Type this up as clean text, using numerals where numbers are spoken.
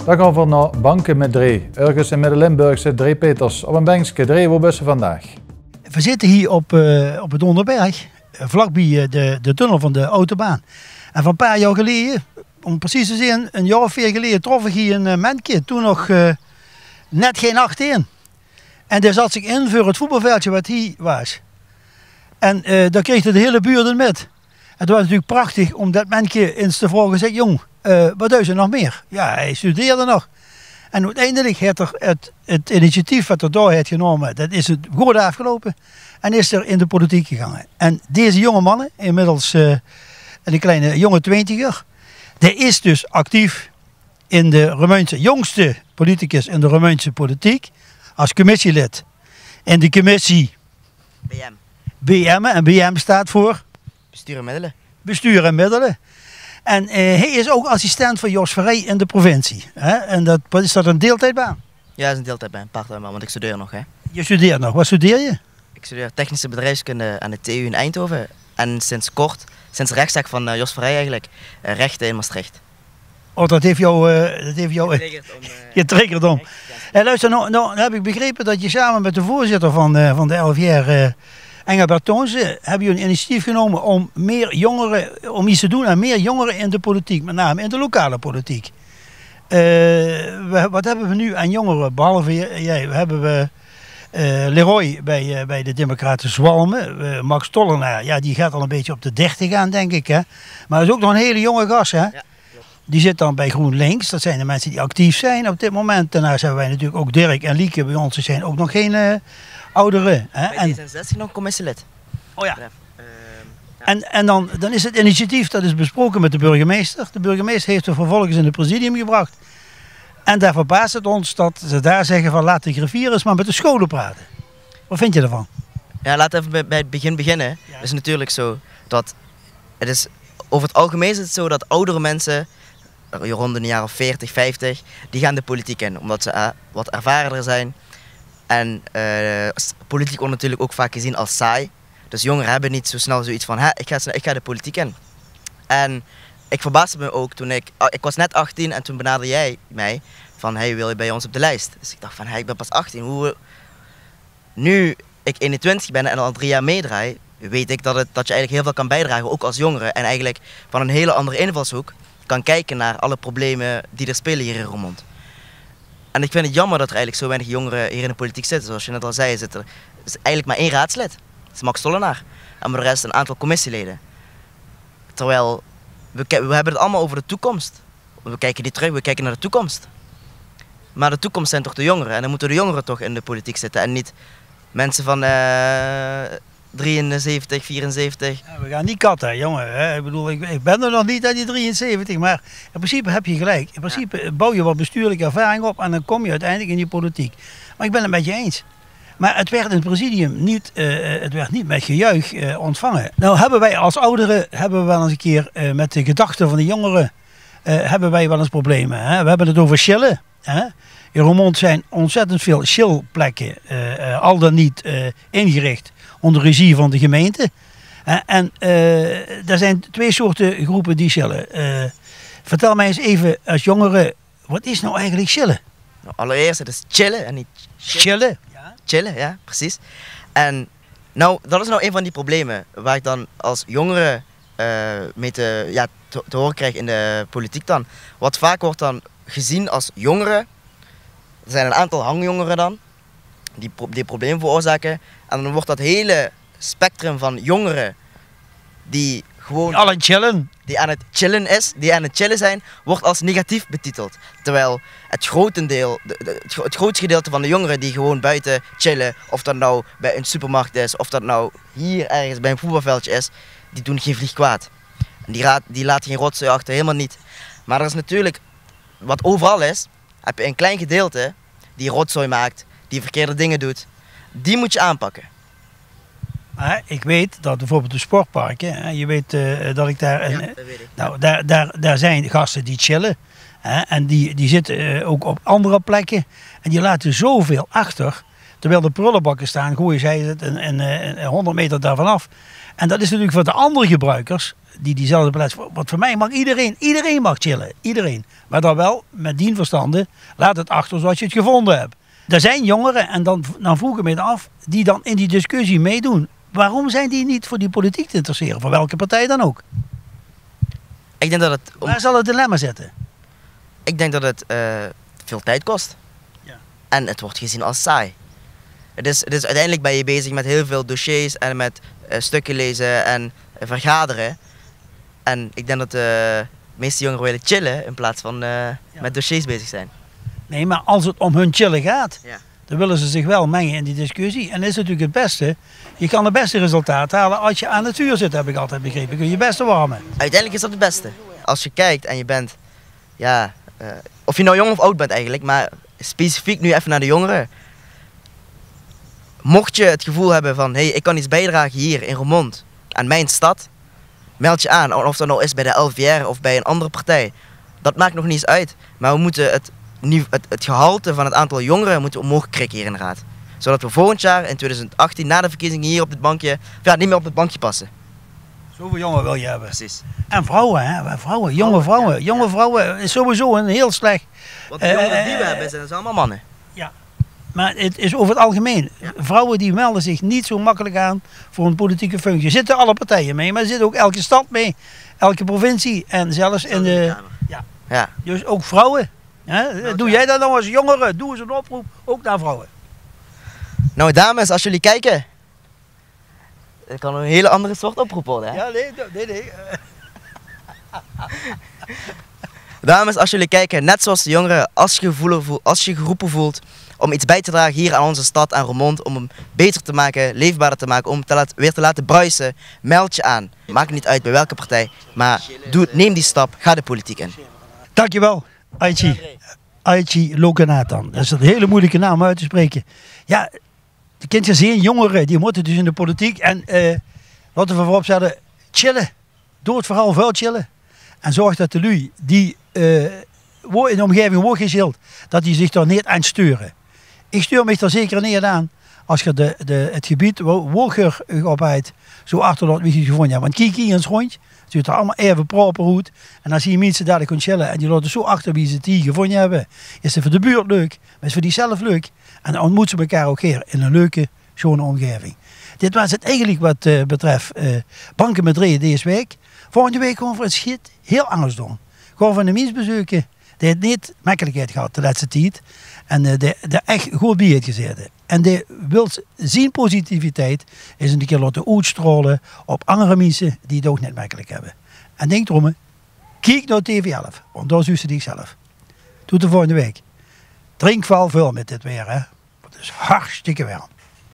Dan gaan we naar Banken met Dree. Ergens in Midden-Limburgse Dree Peters. Op een bankje. Dree, waar ben je vandaag? We zitten hier op het Onderberg, vlakbij de tunnel van de autobaan. En van een paar jaar geleden, om precies te zijn, een jaar of 4 geleden, trof ik hier een mannetje. Toen nog net geen 18. En daar zat zich in voor het voetbalveldje wat hier was. En daar kreeg de hele buurt het met. Het was natuurlijk prachtig om dat mannetje eens te vragen, zeg jong, wat doe je nog meer? Ja, hij studeerde nog. En uiteindelijk heeft er het initiatief wat er door heeft genomen, dat is het goed afgelopen. En is er in de politiek gegaan. En deze jonge mannen, inmiddels een kleine jonge 20er, die is dus actief in de Roemeense, jongste politicus in de Roemeense politiek, als commissielid. In de commissie BM. En BM staat voor? Bestuur en middelen. Bestuur en middelen. En hij is ook assistent van Jos Verrij in de provincie. Hè? En is dat een deeltijdbaan? Ja, dat is een deeltijdbaan, part-time, want ik studeer nog. Hè. Je studeert nog. Wat studeer je? Ik studeer technische bedrijfskunde aan de TU in Eindhoven. En sinds kort, sinds rechtszaak van Jos Verrij eigenlijk, rechten in Maastricht. Oh, dat heeft jou getriggerd om. Hey, luister, nou heb ik begrepen dat je samen met de voorzitter van de LVR, Engelbert Toonse, heb je een initiatief genomen om meer jongeren, om iets te doen aan meer jongeren in de politiek, met name in de lokale politiek. Wat hebben we nu aan jongeren, behalve jij? Hebben we Leroy bij de Democraten Zwalmen, Max Tollenaar, ja, die gaat al een beetje op de 30 aan, denk ik. Hè? Maar dat is ook nog een hele jonge gast, hè? Ja. Die zit dan bij GroenLinks, dat zijn de mensen die actief zijn op dit moment. Daarnaast hebben wij natuurlijk ook Dirk en Lieke bij ons, die zijn ook nog geen ouderen. Hè? Bij D66 nog commissielid. Oh ja. En dan is het initiatief, dat is besproken met de burgemeester. De burgemeester heeft het vervolgens in het presidium gebracht. En daar verbaast het ons dat ze daar zeggen van laat de griffier eens maar met de scholen praten. Wat vind je ervan? Ja, laten we even bij het begin beginnen. Ja. Het is natuurlijk zo dat, het is, over het algemeen is het zo dat oudere mensen, rond de jaren 40, 50, die gaan de politiek in. Omdat ze wat ervarener zijn. En politiek wordt natuurlijk ook vaak gezien als saai. Dus jongeren hebben niet zo snel zoiets van, ik ga de politiek in. En ik verbaasde me ook toen ik was net 18 en toen benaderde jij mij van, wil je bij ons op de lijst? Dus ik dacht van, ik ben pas 18. Nu ik 21 ben en al 3 jaar meedraai, weet ik dat je eigenlijk heel veel kan bijdragen, ook als jongere. En eigenlijk van een hele andere invalshoek kan kijken naar alle problemen die er spelen hier in Roermond. En ik vind het jammer dat er eigenlijk zo weinig jongeren hier in de politiek zitten. Zoals je net al zei, is eigenlijk maar 1 raadslid. Dat is Max Tollenaar. En voor de rest een aantal commissieleden. Terwijl, we hebben het allemaal over de toekomst. We kijken niet terug, we kijken naar de toekomst. Maar de toekomst zijn toch de jongeren. En dan moeten de jongeren toch in de politiek zitten. En niet mensen van 73, 74. Ja, we gaan niet katten, jongen. Hè. Ik bedoel, ik ben er nog niet aan die 73, maar in principe heb je gelijk. In principe bouw je wat bestuurlijke ervaring op en dan kom je uiteindelijk in die politiek. Maar ik ben het met je eens. Maar het werd in het presidium niet, met gejuich ontvangen. Nou hebben wij als ouderen wel eens een keer met de gedachten van de jongeren hebben wij wel eens problemen. Hè. We hebben het over chillen. Hè. In Roermond zijn ontzettend veel chillplekken, al dan niet ingericht onder regie van de gemeente. En er zijn 2 soorten groepen die chillen. Vertel mij eens even als jongere, wat is nou eigenlijk chillen? Nou, allereerst, het is chillen en niet chillen. Ja. Chillen, ja, precies. En nou, dat is nou een van die problemen waar ik dan als jongere mee te horen krijg in de politiek dan. Wat vaak wordt dan gezien als jongeren, er zijn een aantal hangjongeren dan, die problemen veroorzaken. En dan wordt dat hele spectrum van jongeren die gewoon die chillen. Die aan het chillen zijn, wordt als negatief betiteld. Terwijl het grootste gedeelte van de jongeren die gewoon buiten chillen, of dat nou bij een supermarkt is, of dat nou hier ergens bij een voetbalveldje is, die doen geen vlieg kwaad. En die laten geen rotzooi achter, helemaal niet. Maar er is natuurlijk, wat overal is, heb je een klein gedeelte die rotzooi maakt, die verkeerde dingen doet. Die moet je aanpakken. Ik weet dat bijvoorbeeld de sportparken, je weet dat ik daar... Ja, dat weet ik. Nou, daar zijn gasten die chillen. En die zitten ook op andere plekken. En die laten zoveel achter. Terwijl de prullenbakken staan, gooien zij het een 100 meter daarvan af. En dat is natuurlijk voor de andere gebruikers, die diezelfde plaats... Want voor mij mag iedereen mag chillen. Iedereen. Maar dan wel met dien verstande, laat het achter zoals je het gevonden hebt. Er zijn jongeren, en dan vroeg ik me af, die dan in die discussie meedoen. Waarom zijn die niet voor die politiek te interesseren? Voor welke partij dan ook? Ik denk dat het... Waar zal het dilemma zitten? Ik denk dat het veel tijd kost. Ja. En het wordt gezien als saai. Het is uiteindelijk ben je bezig met heel veel dossiers en met stukken lezen en vergaderen. En ik denk dat de meeste jongeren willen chillen in plaats van met dossiers bezig zijn. Nee, maar als het om hun chillen gaat, Ja. dan willen ze zich wel mengen in die discussie. En dat is natuurlijk het beste. Je kan het beste resultaat halen als je aan het vuur zit, heb ik altijd begrepen. Kun je het beste warmen. Uiteindelijk is dat het beste. Als je kijkt en je bent, ja, of je nou jong of oud bent eigenlijk, maar specifiek nu even naar de jongeren. Mocht je het gevoel hebben van, hey, ik kan iets bijdragen hier in Roermond aan mijn stad, meld je aan. Of dat nou is bij de LVR of bij een andere partij. Dat maakt nog niet eens uit. Maar we moeten het gehalte van het aantal jongeren moeten omhoog krikken hier in de raad. Zodat we volgend jaar in 2018 na de verkiezingen hier op dit bankje, niet meer op het bankje passen. Zoveel jongeren wil je hebben. Precies. En vrouwen, hè? Vrouwen, jonge vrouwen. Jonge vrouwen is sowieso een heel slecht. Want de jongeren die we hebben zijn allemaal mannen. Ja. Maar het is over het algemeen. Ja. Vrouwen die melden zich niet zo makkelijk aan voor een politieke functie. Er zitten alle partijen mee, maar er zit ook elke stad mee. Elke provincie en zelfs in de... Ja. Dus ook vrouwen. Hè? Doe jij dat nou als jongere? Doe eens een oproep, ook naar vrouwen. Nou dames, als jullie kijken. Het kan een hele andere soort oproep worden. Hè? Ja, nee. Dames, als jullie kijken, net zoals de jongeren, als je geroepen voelt om iets bij te dragen hier aan onze stad, aan Roermond, om hem beter te maken, leefbaarder te maken, om weer te laten bruisen, meld je aan. Maakt niet uit bij welke partij, maar neem die stap, ga de politiek in. Dankjewel, Aichi Lokenathan. Dat is een hele moeilijke naam uit te spreken. Ja, de kinderen zien jongeren, die moeten dus in de politiek. En laten we voorop zetten, chillen. Doe het vooral vuil chillen. En zorg dat de lui die in de omgeving wordt gezild, dat die zich daar niet aan sturen. Ik stuur me er zeker niet aan als je het gebied Woger opheid zo achterlaat wie je het gevonden hebt. Want kijk hier eens rond, het ziet er allemaal even proper uit. En dan zie je mensen daar kunnen chillen en die laten zo achter wie ze het hier gevonden hebben. Is het voor de buurt leuk, maar is voor die zelf leuk. En dan ontmoeten ze elkaar ook hier in een leuke, schone omgeving. Dit was het eigenlijk wat betreft Banken met Dree deze week. Volgende week gaan we het schiet heel anders doen. Gewoon van de mensen bezoeken die het niet makkelijkheid gehad de laatste tijd. En die echt goed bij heeft gezeten. En die wil zien positiviteit is een keer laten uitstralen op andere mensen die het ook niet makkelijk hebben. En denk erom, kijk naar TV11, want daar zie je die zelf. Tot de volgende week. Drink wel veel met dit weer, hè. Het is hartstikke warm.